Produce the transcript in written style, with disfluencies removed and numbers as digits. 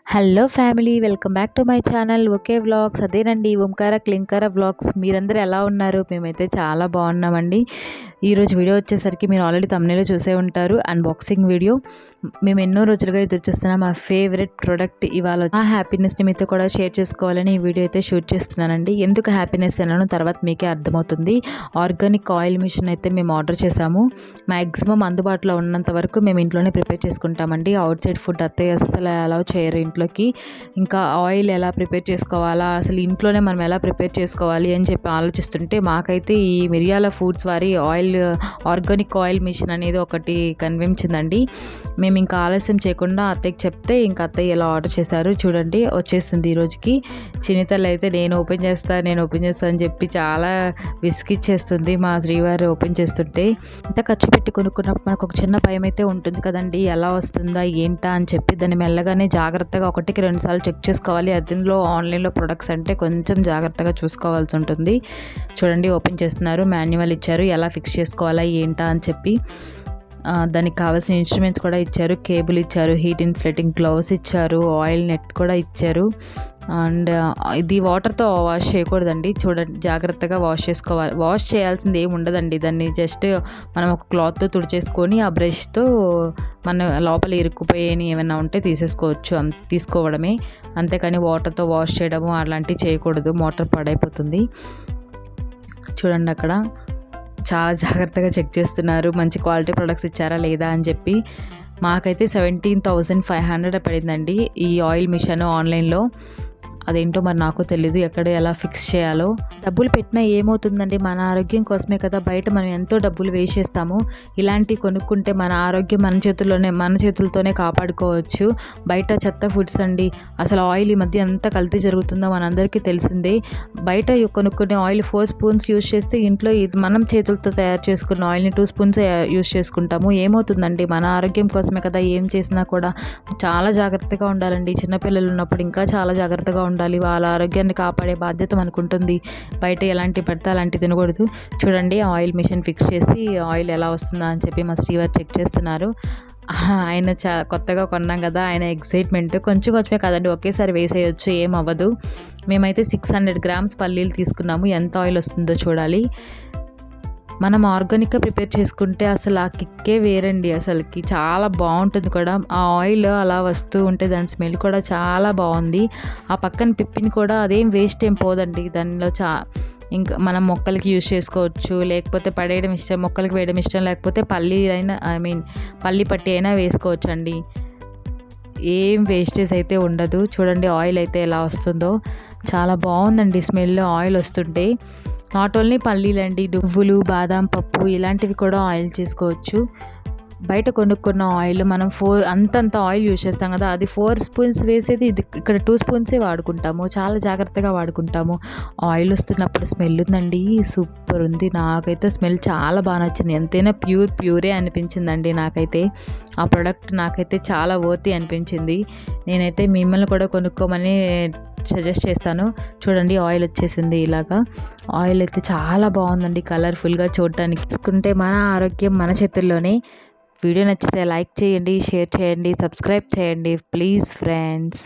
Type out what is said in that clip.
Hello family, welcome back to my channel okay vlogs. అదేనండి, ఓంకార క్లింకార vlogs. మీరందరూ ఎలా ఉన్నారు? మేమైతే చాలా బాగున్నామండి. ఈరోజు వీడియో వచ్చేసరికి మీరు ఆల్రెడీ థంబ్నెయిల్లో చూసే ఉంటారు, అన్బాక్సింగ్ వీడియో. మేము ఎన్నో రోజులుగా ఎదురు చూస్తున్న మా ఫేవరెట్ ప్రోడక్ట్ ఇవాళ ఆ హ్యాపీనెస్ని మీతో కూడా షేర్ చేసుకోవాలని ఈ వీడియో అయితే షూట్ చేస్తున్నానండి. ఎందుకు హ్యాపీనెస్ అన్నాను తర్వాత మీకే అర్థమవుతుంది. ఆర్గానిక్ ఆయిల్ మిషన్ అయితే మేము ఆర్డర్ చేసాము. మ్యాక్సిమం అందుబాటులో ఉన్నంత వరకు మేము ఇంట్లోనే ప్రిపేర్ చేసుకుంటామండి. అవుట్ సైడ్ ఫుడ్ అత్తయ్య అస్సలు అలౌ చేయరు ఇంట్లోకి. ఇంకా ఆయిల్ ఎలా ప్రిపేర్ చేసుకోవాలా, అసలు ఇంట్లోనే మనం ఎలా ప్రిపేర్ చేసుకోవాలి అని చెప్పి ఆలోచిస్తుంటే మాకైతే ఈ మిరియాల ఫుడ్స్ వారి ఆర్గానిక్ ఆయిల్ మిషన్ అనేది ఒకటి కనిపించిందండి. మేము ఇంకా ఆలస్యం చేయకుండా అత్తయ్యకి చెప్తే ఇంకా అత్తయ్య ఎలా ఆర్డర్ చేశారు చూడండి. వచ్చేసింది ఈరోజుకి. చినితల్లి అయితే నేను ఓపెన్ చేస్తా అని చెప్పి చాలా విసిగిచ్చేస్తుంది మా శ్రీవారు ఓపెన్ చేస్తుంటే. ఇంత ఖర్చు పెట్టి కొనుక్కున్నప్పుడు మనకు ఒక చిన్న భయం అయితే ఉంటుంది కదండి, ఎలా వస్తుందా ఏంటా అని చెప్పి. దాన్ని మెల్లగానే జాగ్రత్తగా 1-2 సార్లు చెక్ చేసుకోవాలి. అందులో ఆన్లైన్లో ప్రొడక్ట్స్ అంటే కొంచెం జాగ్రత్తగా చూసుకోవాల్సి ఉంటుంది. చూడండి ఓపెన్ చేస్తున్నారు, మాన్యువల్ ఇచ్చారు, ఎలా ఫిక్స్ చేసుకోవాలా ఏంటా అని చెప్పి. దానికి కావాల్సిన ఇన్స్ట్రుమెంట్స్ కూడా ఇచ్చారు, కేబుల్ ఇచ్చారు, హీట్ ఇన్సులేటింగ్ గ్లౌస్ ఇచ్చారు, ఆయిల్ నెట్ కూడా ఇచ్చారు. అండ్ ఇది వాటర్తో వాష్ చేయకూడదండి, చూడండి జాగ్రత్తగా వాష్ చేసుకోవాలి. వాష్ చేయాల్సింది ఏమి ఉండదండి, దాన్ని జస్ట్ మనం ఒక క్లాత్తో తుడిచేసుకొని ఆ బ్రష్తో మన లోపల ఇరుక్కుపోయేని ఏమైనా ఉంటే తీసుకోవడమే. అంతేకాని వాటర్తో వాష్ చేయడము అలాంటివి చేయకూడదు, మోటార్ పాడైపోతుంది. చూడండి అక్కడ చాలా జాగ్రత్తగా చెక్ చేస్తున్నారు, మంచి క్వాలిటీ ప్రొడక్ట్స్ ఇచ్చారా లేదా అని చెప్పి. మాకైతే 17,500 పడిందండి ఈ ఆయిల్ మిషన్ ఆన్లైన్లో. అదేంటో మరి నాకు తెలీదు ఎక్కడ ఎలా ఫిక్స్ చేయాలో. డబ్బులు పెట్టినా ఏమవుతుందండి, మన ఆరోగ్యం కోసమే కదా. బయట మనం ఎంతో డబ్బులు వేస్ట్ చేస్తాము. ఇలాంటివి కొనుక్కుంటే మన ఆరోగ్యం మన చేతులతోనే కాపాడుకోవచ్చు. బయట చెత్త ఫుడ్స్ అండి, అసలు ఆయిల్ ఈ మధ్య ఎంత కల్తీ జరుగుతుందో మనందరికీ తెలిసిందే. బయట కొనుక్కునే ఆయిల్ 4 స్పూన్స్ యూస్ చేస్తే ఇంట్లో ఇది మనం చేతులతో తయారు చేసుకున్న ఆయిల్ని 2 స్పూన్స్ యూస్ చేసుకుంటాము. ఏమవుతుందండి, మన ఆరోగ్యం కోసమే కదా ఏం చేసినా కూడా. చాలా జాగ్రత్తగా ఉండాలండి. చిన్నపిల్లలు ఉన్నప్పుడు ఇంకా చాలా జాగ్రత్తగా ఉండాలి. వాళ్ళ ఆరోగ్యాన్ని కాపాడే బాధ్యత మనకు ఉంటుంది. బయట ఎలాంటి పడితే అలాంటి తినకూడదు. చూడండి ఆయిల్ మిషన్ ఫిక్స్ చేసి ఆయిల్ ఎలా వస్తుందా అని చెప్పి మా శ్రీవారు చెక్ చేస్తున్నారు. ఆయన కొత్తగా కొన్నాం కదా, ఆయన ఎక్సైట్మెంట్. కొంచెమే కాదండి, ఒకేసారి వేసేయచ్చు, ఏం అవ్వదు. మేమైతే 600 గ్రామ్స్ పల్లీలు తీసుకున్నాము. ఎంత ఆయిల్ వస్తుందో చూడాలి. మనం ఆర్గానిక్గా ప్రిపేర్ చేసుకుంటే అసలు ఆ కిక్కే వేరండి. అసలుకి చాలా బాగుంటుంది కూడా. ఆ ఆయిల్ అలా వస్తూ ఉంటే దాని స్మెల్ కూడా చాలా బాగుంది. ఆ పక్కన పిప్పిని కూడా అదేం వేస్ట్ ఏం పోదండి. దానిలో ఇంకా మనం మొక్కలకి యూజ్ చేసుకోవచ్చు, లేకపోతే పడేయడం ఇష్టం, మొక్కలకి వేయడం ఇష్టం లేకపోతే పల్లి పట్టి అయినా వేసుకోవచ్చు అండి. ఏం వేస్టేజ్ అయితే ఉండదు. చూడండి ఆయిల్ అయితే ఎలా వస్తుందో, చాలా బాగుందండి స్మెల్ ఆయిల్ వస్తుంటే. నాట్ ఓన్లీ పల్లీలండి, నువ్వులు, బాదం పప్పు ఇలాంటివి కూడా ఆయిల్ చేసుకోవచ్చు. బయట కొనుక్కున్న ఆయిల్ మనం అంతంత ఆయిల్ యూజ్ చేస్తాం కదా, అది 4 స్పూన్స్ వేసేది ఇది ఇక్కడ 2 స్పూన్సే వాడుకుంటాము. చాలా జాగ్రత్తగా వాడుకుంటాము. ఆయిల్ వస్తున్నప్పుడు స్మెల్ ఉందండి, సూపర్ ఉంది. నాకైతే స్మెల్ చాలా బాగా నచ్చింది. ఎంతైనా ప్యూరే అనిపించిందండి నాకైతే. ఆ ప్రోడక్ట్ నాకైతే చాలా వర్తీ అనిపించింది. నేనైతే మిమ్మల్ని కూడా కొనుక్కోమని సజెస్ట్ చేస్తాను. చూడండి ఆయిల్ వచ్చేసింది. ఇలాగా ఆయిల్ అయితే చాలా బాగుందండి, కలర్ఫుల్గా చూడటానికి. తీసుకుంటే మన ఆరోగ్యం మన చేతుల్లోనే. వీడియో నచ్చితే లైక్ చేయండి, షేర్ చేయండి, సబ్స్క్రైబ్ చేయండి ప్లీజ్ ఫ్రెండ్స్.